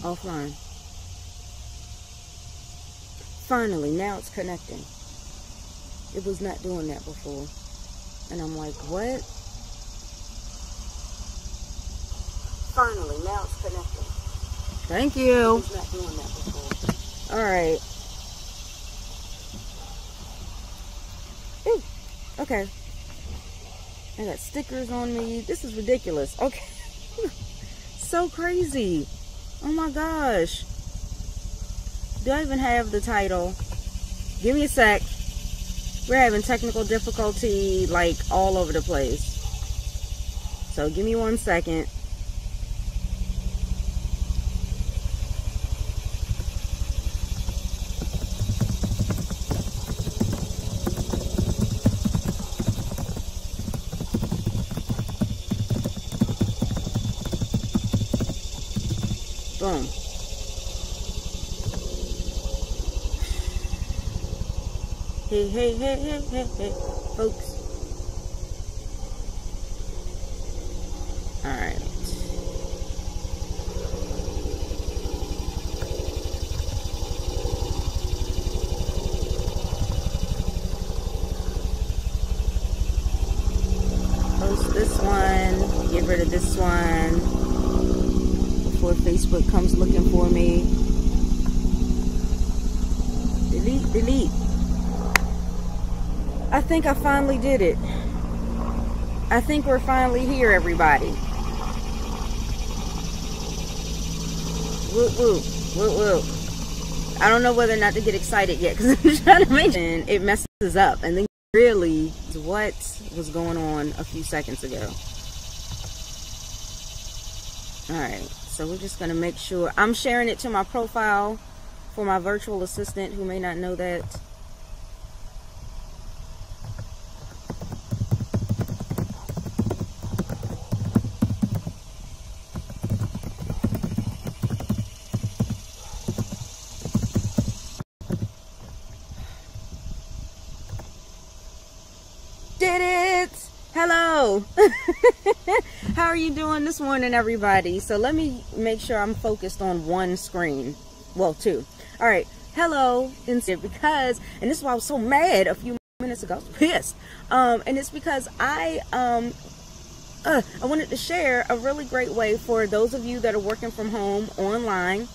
Offline. Finally, now it's connecting. It was not doing that before. And I'm like, what? Finally, now it's connecting. Thank you. It was not doing that before. Alright. Ooh, okay. I got stickers on me. This is ridiculous. Okay. So crazy. Oh my gosh. Do I even have the title? Give me a sec. We're having technical difficulty like all over the place. So give me 1 second. Boom. Hey, folks. All right. Post this one. Get rid of this one before Facebook comes looking for me. Delete, delete. I think I finally did it. I think we're finally here, everybody. Woo, woo, woo, woo. I don't know whether or not to get excited yet because I'm trying to make it. It messes up and then really what was going on a few seconds ago. Alright, so we're just going to make sure. I'm sharing it to my profile for my virtual assistant who may not know that. Did it! Hello! How are you doing this morning, everybody? So let me make sure I'm focused on one screen. Well, two. Alright, hello. Because, and this is why I was so mad a few minutes ago. I was pissed. And it's because I wanted to share a really great way for those of you that are working from home online.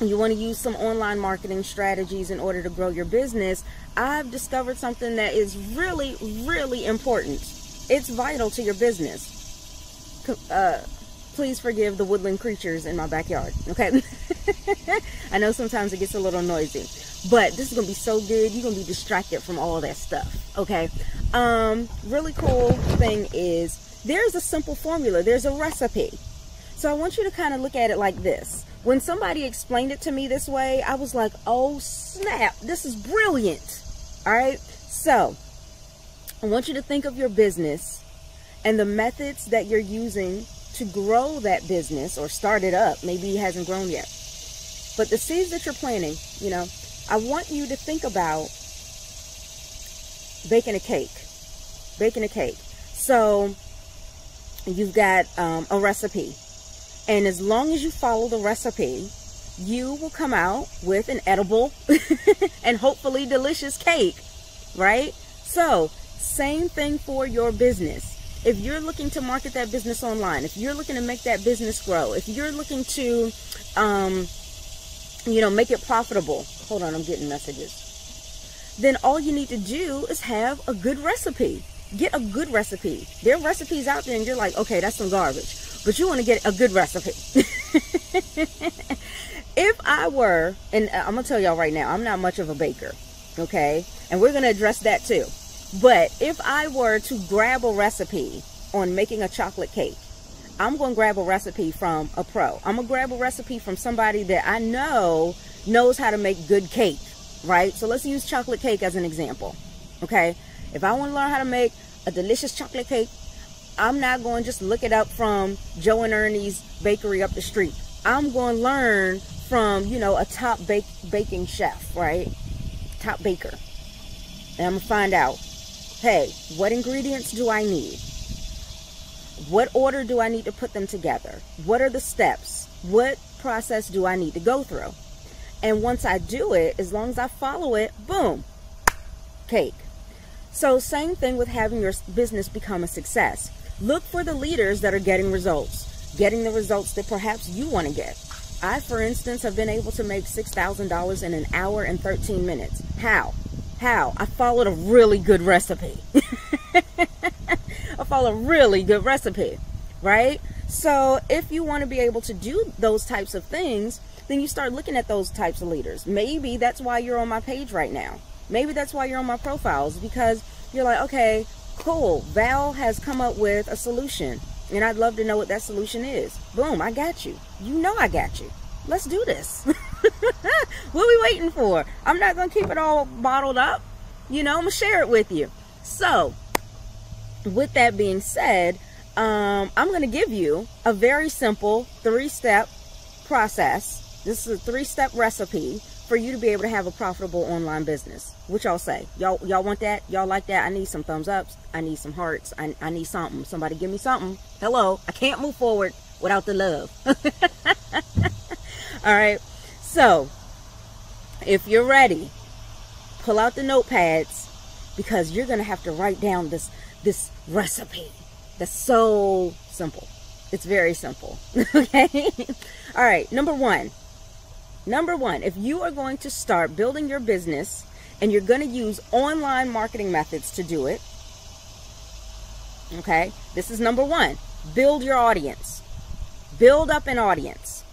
You want to use some online marketing strategies in order to grow your business. I've discovered something that is really, really important. It's vital to your business. Please forgive the woodland creatures in my backyard, okay? I know sometimes it gets a little noisy, but this is going to be so good. You're going to be distracted from all that stuff, okay? Really cool thing is there's a simple formula. There's a recipe. So I want you to kind of look at it like this. When somebody explained it to me this way, I was like, oh snap, this is brilliant. All right. So I want you to think of your business and the methods that you're using to grow that business or start it up. Maybe it hasn't grown yet, but the seeds that you're planting, you know, I want you to think about baking a cake, So you've got a recipe. And as long as you follow the recipe, you will come out with an edible and hopefully delicious cake, right? So, same thing for your business. If you're looking to market that business online, if you're looking to make that business grow, if you're looking to, you know, make it profitable. Hold on, I'm getting messages. Then all you need to do is have a good recipe. Get a good recipe. There are recipes out there and you're like, okay, that's some garbage. But you want to get a good recipe. If I were, and I'm going to tell y'all right now, I'm not much of a baker, okay? And we're going to address that too. But if I were to grab a recipe on making a chocolate cake, I'm going to grab a recipe from a pro. I'm going to grab a recipe from somebody that I know knows how to make good cake, right? So let's use chocolate cake as an example, okay? If I want to learn how to make a delicious chocolate cake, I'm not going to just look it up from Joe and Ernie's bakery up the street. I'm going to learn from, you know, a top baking chef, right? Top baker. And I'm going to find out, hey, what ingredients do I need? What order do I need to put them together? What are the steps? What process do I need to go through? And once I do it, as long as I follow it, boom, cake. So same thing with having your business become a success. Look for the leaders that are getting results, getting the results that perhaps you want to get. I, for instance, have been able to make $6,000 in an hour and 13 minutes. How? I followed a really good recipe. I follow a really good recipe, right? So if you want to be able to do those types of things, then you start looking at those types of leaders. Maybe that's why you're on my page right now. Maybe that's why you're on my profiles, because you're like, okay, cool, Val has come up with a solution, and I'd love to know what that solution is. Boom, I got you. You know I got you. Let's do this. What are we waiting for? I'm not going to keep it all bottled up. You know, I'm going to share it with you. So, with that being said, I'm going to give you a very simple 3-step process. This is a 3-step recipe for you to be able to have a profitable online business. What y'all say? Y'all want that? Y'all like that? I need some thumbs ups. I need some hearts. I need something. Somebody give me something. Hello. I can't move forward without the love. All right. So, if you're ready, pull out the notepads, because you're going to have to write down this recipe. That's so simple. It's very simple. Okay. All right. Number one, if you are going to start building your business and you're going to use online marketing methods to do it, okay, this is number one. Build your audience. Build up an audience.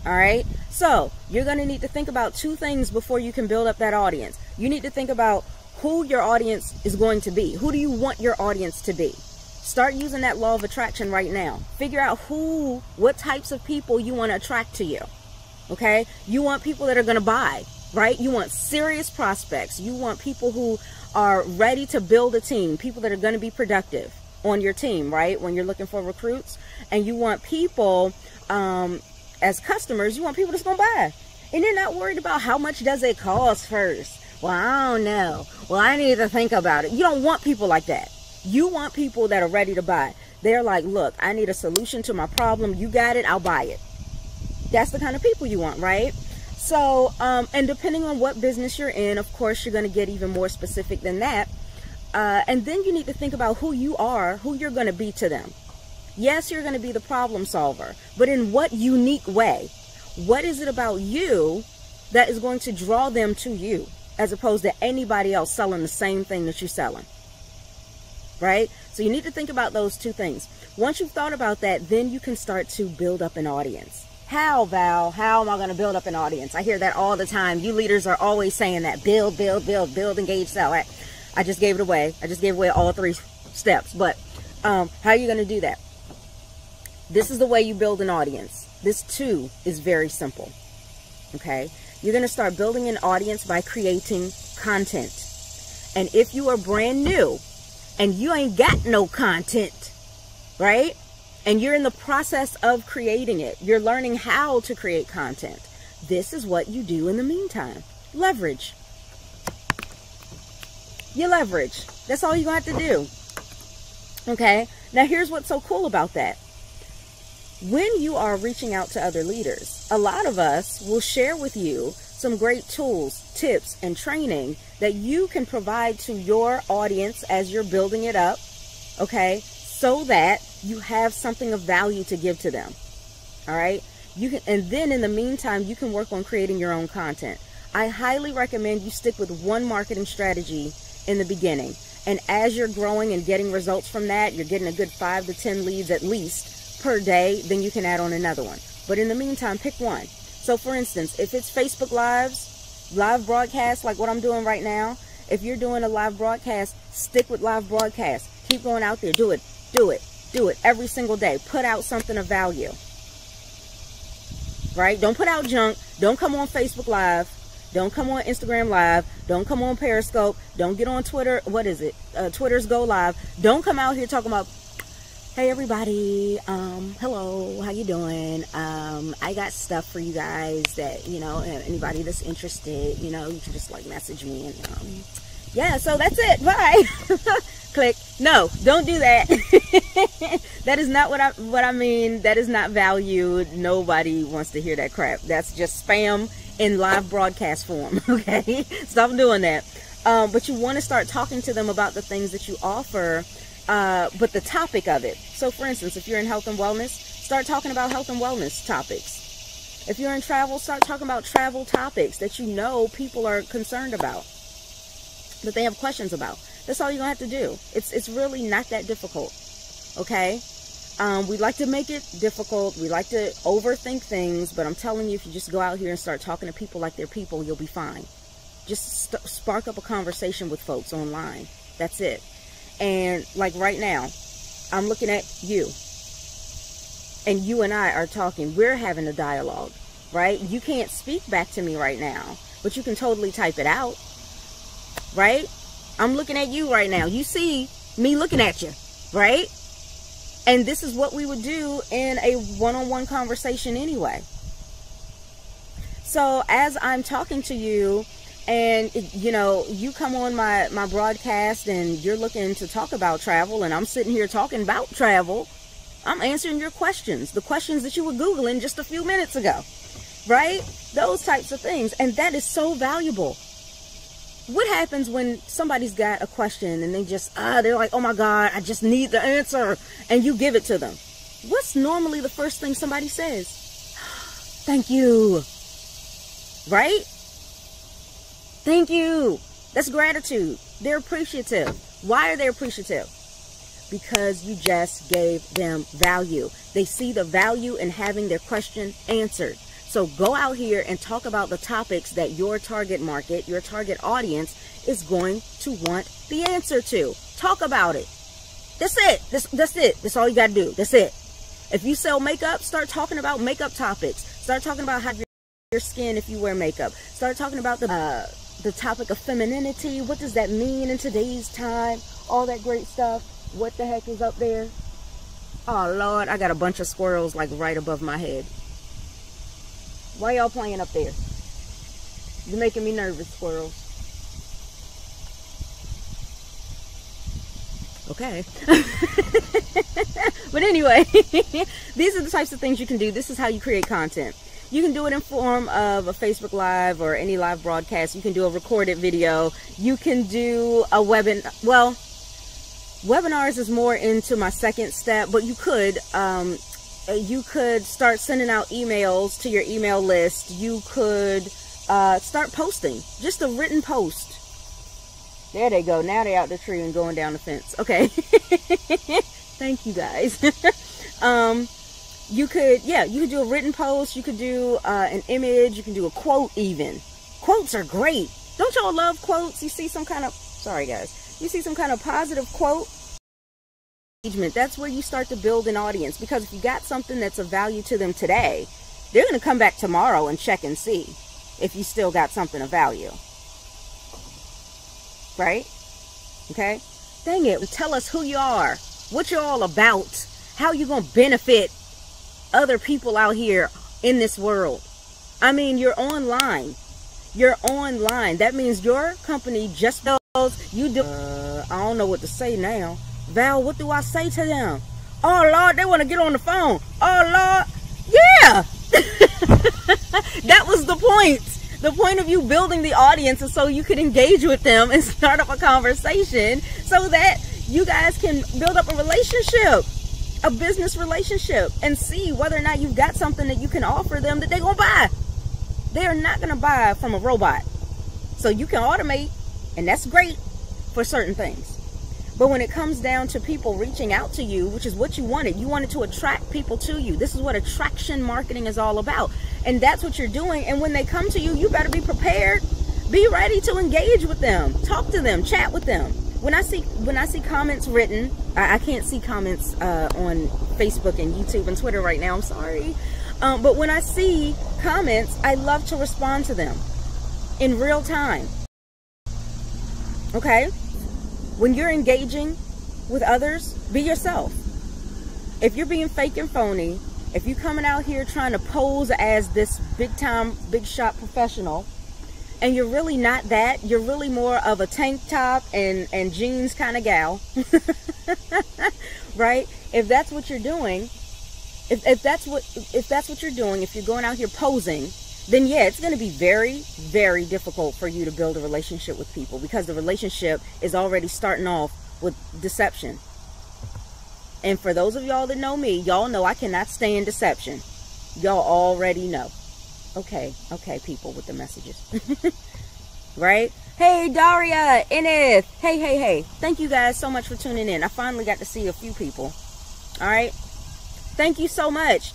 All right. So you're going to need to think about 2 things before you can build up that audience. You need to think about who your audience is going to be. Who do you want your audience to be? Start using that law of attraction right now. Figure out what types of people you want to attract to you. Okay. You want people that are going to buy, right? You want serious prospects. You want people who are ready to build a team, people that are going to be productive on your team, right? When you're looking for recruits. And you want people, as customers, you want people that's going to buy. And you're not worried about how much does it cost first. Well, I don't know. Well, I need to think about it. You don't want people like that. You want people that are ready to buy. They're like, look, I need a solution to my problem. You got it. I'll buy it. That's the kind of people you want, right? So, and depending on what business you're in, of course, you're going to get even more specific than that. And then you need to think about who you are, who you're going to be to them. Yes, you're going to be the problem solver, but in what unique way? What is it about you that is going to draw them to you, as opposed to anybody else selling the same thing that you're selling? Right? So you need to think about those 2 things. Once you've thought about that, then you can start to build up an audience. How, Val? How am I going to build up an audience? I hear that all the time. You leaders are always saying that. Build, engage, sell. I just gave it away. I just gave away all 3 steps. But how are you going to do that? This is the way you build an audience. This too is very simple. Okay? You're going to start building an audience by creating content. And if you are brand new and you ain't got no content, right? And you're in the process of creating it, you're learning how to create content, this is what you do in the meantime. Leverage. You leverage. That's all you're going to have to do. Okay? Now here's what's so cool about that. When you are reaching out to other leaders, a lot of us will share with you some great tools, tips, and training that you can provide to your audience as you're building it up, okay, so that you have something of value to give to them. All right? You can, and then in the meantime, you can work on creating your own content. I highly recommend you stick with one marketing strategy in the beginning. And as you're growing and getting results from that, you're getting a good 5 to 10 leads at least per day, then you can add on another one. But in the meantime, pick one. So for instance, if it's Facebook live broadcast, like what I'm doing right now, if you're doing a live broadcast, stick with live broadcast. Keep going out there. Do it every single day. Put out something of value. Right? Don't put out junk. Don't come on Facebook Live. Don't come on Instagram Live. Don't come on Periscope. Don't get on Twitter. What is it? Twitter's Go Live. Don't come out here talking about, hey everybody, hello, how you doing? I got stuff for you guys that, you know, anybody that's interested, you know, you can just like message me and, yeah, so that's it. Bye. Click. No, don't do that. That is not what I mean. That is not value. Nobody wants to hear that crap. That's just spam in live broadcast form. Okay, stop doing that. But you want to start talking to them about the things that you offer, but the topic of it. So for instance, if you're in health and wellness, start talking about health and wellness topics. If you're in travel, start talking about travel topics that you know people are concerned about, that they have questions about. That's all you're gonna have to do. It's really not that difficult. Okay, we like to make it difficult. We like to overthink things, but I'm telling you, if you just go out here and start talking to people like they're people, you'll be fine. Just spark up a conversation with folks online. That's it. And like right now, I'm looking at you, and you and I are talking. We're having a dialogue, right? You can't speak back to me right now, but you can totally type it out, right? I'm looking at you right now. You see me looking at you, right? And this is what we would do in a one-on-one conversation anyway. So as I'm talking to you, and you know, you come on my broadcast and you're looking to talk about travel, and I'm sitting here talking about travel, I'm answering your questions, the questions that you were Googling just a few minutes ago, right? Those types of things. And that is so valuable. What happens when somebody's got a question and they just, they're like, oh my God, I just need the answer, and you give it to them? What's normally the first thing somebody says? Thank you, right? Thank you. That's gratitude. They're appreciative. Why are they appreciative? Because you just gave them value. They see the value in having their question answered. So go out here and talk about the topics that your target market, your target audience is going to want the answer to. Talk about it. That's it. That's it. That's all you got to do. That's it. If you sell makeup, start talking about makeup topics. Start talking about how your skin if you wear makeup. Start talking about the topic of femininity. What does that mean in today's time? All that great stuff. What the heck is up there? Oh, Lord, I got a bunch of squirrels like right above my head. Why y'all playing up there? You're making me nervous, squirrels. Okay. But anyway, these are the types of things you can do. This is how you create content. You can do it in form of a Facebook Live or any live broadcast. You can do a recorded video. You can do a webinar. Well, webinars is more into my second step, but you could start sending out emails to your email list. You could start posting, just a written post. There they go. Now they're out the tree and going down the fence. Okay. Thank you guys. You could do a written post. You could do an image. You can do a quote even. Quotes are great. Don't y'all love quotes? You see some kind of, sorry guys, you see some kind of positive quote. That's where you start to build an audience, because if you got something that's of value to them today, they're going to come back tomorrow and check and see if you still got something of value. Right? Okay? Dang it. Tell us who you are, what you're all about, how you going to benefit other people out here in this world. I mean, you're online. You're online. That means your company just knows you do. I don't know what to say now. Val, what do I say to them? Oh, Lord, they want to get on the phone. Oh, Lord. Yeah. That was the point. The point of you building the audience is so you could engage with them and start up a conversation so that you guys can build up a relationship, a business relationship, and see whether or not you've got something that you can offer them that they're going to buy. They're not going to buy from a robot. So you can automate, and that's great for certain things. But when it comes down to people reaching out to you, which is what you wanted to attract people to you. This is what attraction marketing is all about. And that's what you're doing. And when they come to you, you better be prepared. Be ready to engage with them. Talk to them. Chat with them. When I see comments written, I can't see comments on Facebook and YouTube and Twitter right now. I'm sorry. But when I see comments, I love to respond to them in real time. Okay? When you're engaging with others, be yourself. If you're being fake and phony, if you're coming out here trying to pose as this big time, big shot professional, and you're really not that. You're really more of a tank top and jeans kind of gal. Right? If that's what you're doing, if that's what you're doing, if you're going out here posing, then yeah, it's going to be very, very difficult for you to build a relationship with people, because the relationship is already starting off with deception. And for those of y'all that know me, y'all know I cannot stand deception. Y'all already know. Okay, people with the messages. Right? Hey, Daria, Enith. Hey. Thank you guys so much for tuning in. I finally got to see a few people. All right? Thank you so much.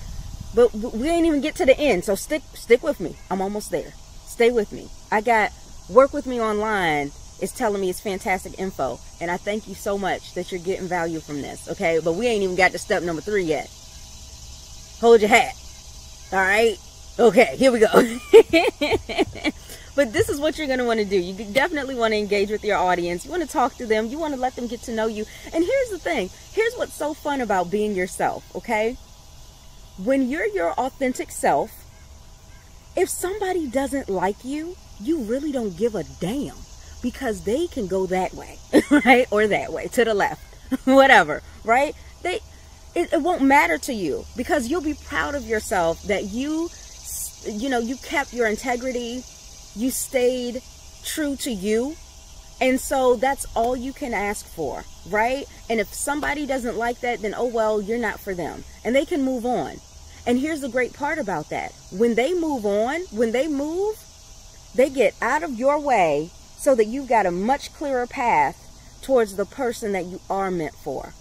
But we ain't even get to the end, so stick with me. I'm almost there. Stay with me. I got Work With Me Online is telling me it's fantastic info, and I thank you so much that you're getting value from this, okay? But we ain't even got to step number 3 yet. Hold your hat. All right? Okay, here we go. But this is what you're going to want to do. You definitely want to engage with your audience. You want to talk to them. You want to let them get to know you. And here's the thing. Here's what's so fun about being yourself, okay? When you're your authentic self, if somebody doesn't like you, you really don't give a damn, because they can go that way, right? Or that way, to the left, whatever, right? It won't matter to you, because you'll be proud of yourself that you kept your integrity, you stayed true to you. And so that's all you can ask for, right? And if somebody doesn't like that, then oh well, you're not for them, and they can move on. And here's the great part about that. When they move on, when they move, they get out of your way so that you've got a much clearer path towards the person that you are meant for.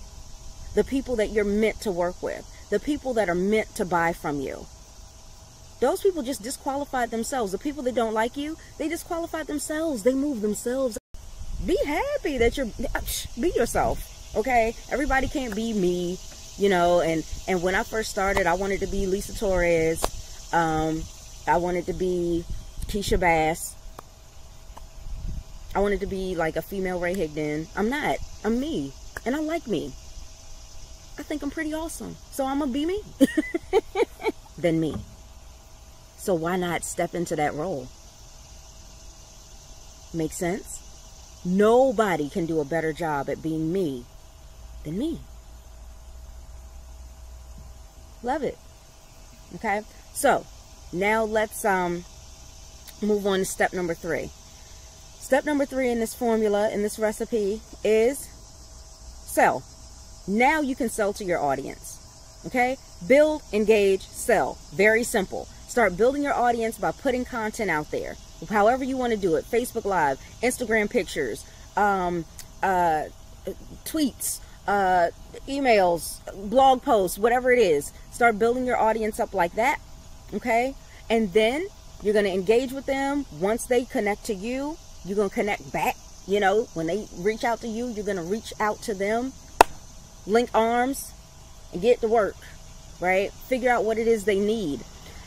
The people that you're meant to work with. The people that are meant to buy from you. Those people just disqualified themselves. The people that don't like you, they disqualified themselves. They moved themselves. Be happy that be yourself, okay? Everybody can't be me. You know, and when I first started, I wanted to be Lisa Torres. I wanted to be Keisha Bass. I wanted to be like a female Ray Higdon. I'm not. I'm me. And I like me. I think I'm pretty awesome. So I'm going to be me. Than me. So why not step into that role? Make sense? Nobody can do a better job at being me than me. Love it. Okay, so now let's move on to step number 3. Step number 3 in this formula, in this recipe, is sell. Now you can sell to your audience. Okay, build, engage, sell. Very simple. Start building your audience by putting content out there, however you want to do it. Facebook Live, Instagram pictures, tweets, emails, blog posts, whatever it is. Start building your audience up like that, okay? And then you're going to engage with them. Once they connect to you, you're going to connect back. You know, when they reach out to you, you're going to reach out to them. Link arms and get to work, right? Figure out what it is they need.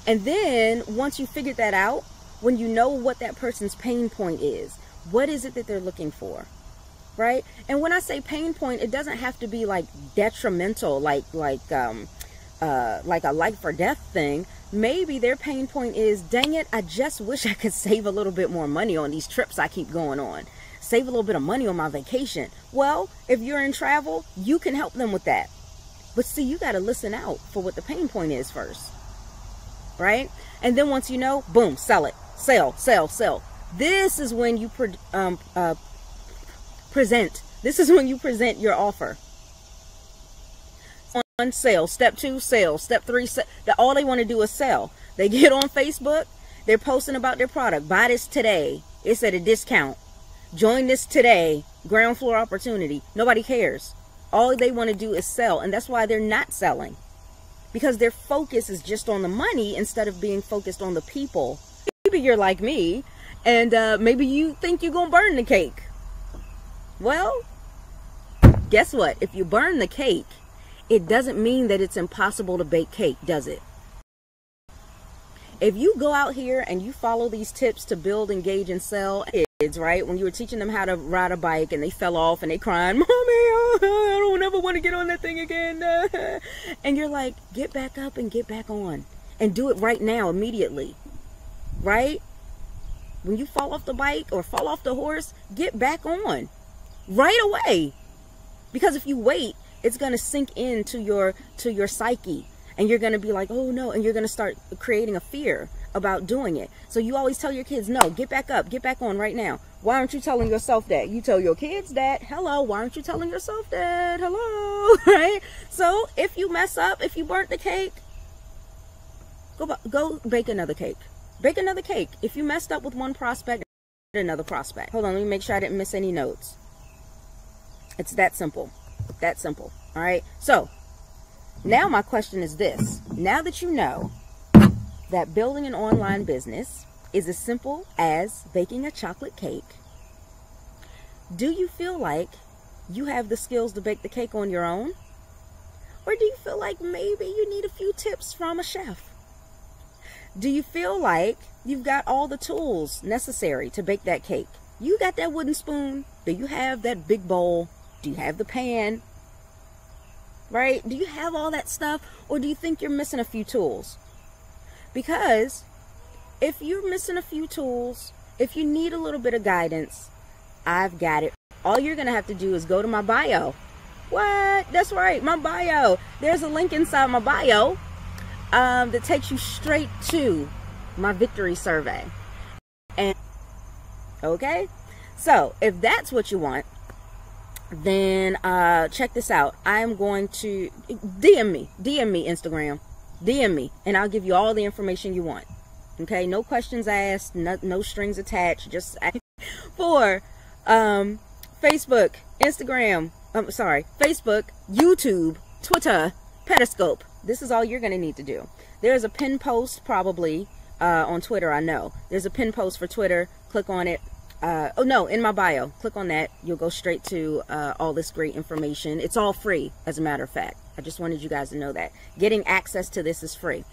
And then once you figure that out, when you know what that person's pain point is, what is it that they're looking for? Right? And when I say pain point, it doesn't have to be like detrimental, like a life or death thing. Maybe their pain point is, dang it, I just wish I could save a little bit more money on these trips I keep going on. Save a little bit of money on my vacation. Well, if you're in travel, you can help them with that. But see, you got to listen out for what the pain point is first. Right? And then once you know, boom, sell it. Sell, sell, sell. This is when you present. This is when you present your offer. On sale. Step 2, sell. Step 3, sell. All they want to do is sell. They get on Facebook. They're posting about their product. Buy this today. It's at a discount. Join this today. Ground floor opportunity. Nobody cares. All they want to do is sell. And that's why they're not selling. Because their focus is just on the money instead of being focused on the people. Maybe you're like me, and maybe you think you're going to burn the cake. Well, guess what? If you burn the cake, it doesn't mean that it's impossible to bake cake, does it? If you go out here and you follow these tips to build, engage, and sell, kids, right? When you were teaching them how to ride a bike and they fell off and they crying, Mommy, I don't ever want to get on that thing again. And you're like, get back up and get back on. And do it right now, immediately. Right? When you fall off the bike or fall off the horse, get back on right away. Because if you wait, it's going to sink into your psyche, and you're going to be like, oh no, and you're going to start creating a fear about doing it. So you always tell your kids, no, get back up, get back on right now. Why aren't you telling yourself that? You tell your kids that. Hello, why aren't you telling yourself that? Hello, right? So if you mess up, if you burnt the cake, go bake another cake. Bake another cake. If you messed up with one prospect, another prospect. Hold on, let me make sure I didn't miss any notes. It's that simple. That simple. All right. So now my question is this. Now that you know that building an online business is as simple as baking a chocolate cake, do you feel like you have the skills to bake the cake on your own? Or do you feel like maybe you need a few tips from a chef? Do you feel like you've got all the tools necessary to bake that cake? You got that wooden spoon? Do you have that big bowl? Do you have the pan? Right? Do you have all that stuff? Or do you think you're missing a few tools? Because if you're missing a few tools, if you need a little bit of guidance, I've got it. All you're going to have to do is go to my bio. What? That's right, my bio. There's a link inside my bio that takes you straight to my victory survey. And okay, so if that's what you want, then check this out. I'm going to DM me Instagram, DM me, and I'll give you all the information you want. Okay, no questions asked, no strings attached. Just for Facebook, Instagram, Facebook, YouTube, Twitter, Periscope. This is all you're going to need to do. There's a pin post probably on Twitter. I know there's a pin post for Twitter. Click on it. Oh no, in my bio. Click on that. You'll go straight to all this great information. It's all free, as a matter of fact. I just wanted you guys to know that getting access to this is free.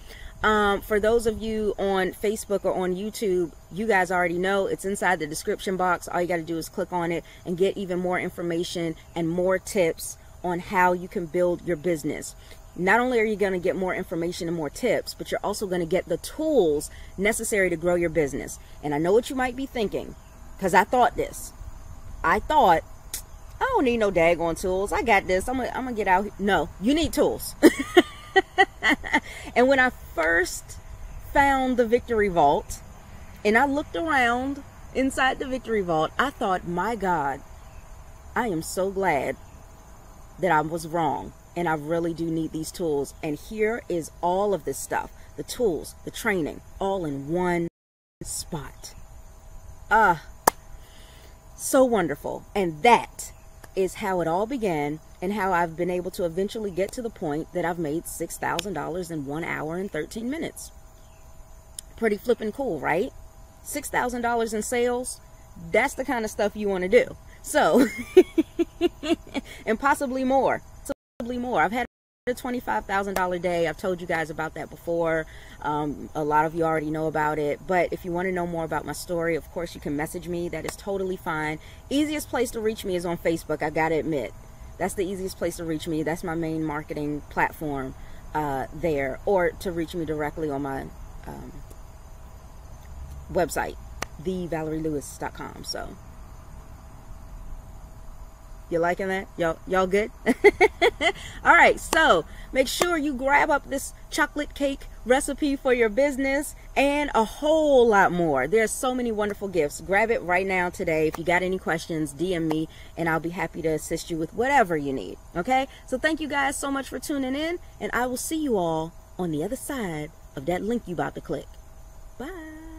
For those of you on Facebook or on YouTube, you guys already know it's inside the description box. All you got to do is click on it and get even more information and more tips on how you can build your business. Not only are you going to get more information and more tips, but you're also going to get the tools necessary to grow your business. And I know what you might be thinking, because I thought this. I thought, I don't need no daggone tools. I got this. I'm gonna get out here. No, you need tools. And when I first found the Victory Vault and I looked around inside the Victory Vault, I thought, my God, I am so glad that I was wrong. And I really do need these tools. And here is all of this stuff, the tools, the training, all in one spot. So wonderful. And that is how it all began, and how I've been able to eventually get to the point that I've made $6,000 in 1 hour and 13 minutes. Pretty flippin' cool, right? $6,000 in sales. That's the kind of stuff you want to do. So, and possibly more. I've had a $25,000 day. I've told you guys about that before. A lot of you already know about it, but if you want to know more about my story, of course you can message me. That is totally fine. Easiest place to reach me is on Facebook. I gotta admit, that's the easiest place to reach me. That's my main marketing platform there, or to reach me directly on my website, thevalerielewis.com. So you liking that? Y'all good? All right, so make sure you grab up this chocolate cake recipe for your business and a whole lot more. There's so many wonderful gifts. Grab it right now today. If you got any questions, DM me and I'll be happy to assist you with whatever you need. Okay? So thank you guys so much for tuning in, and I will see you all on the other side of that link you about to click. Bye.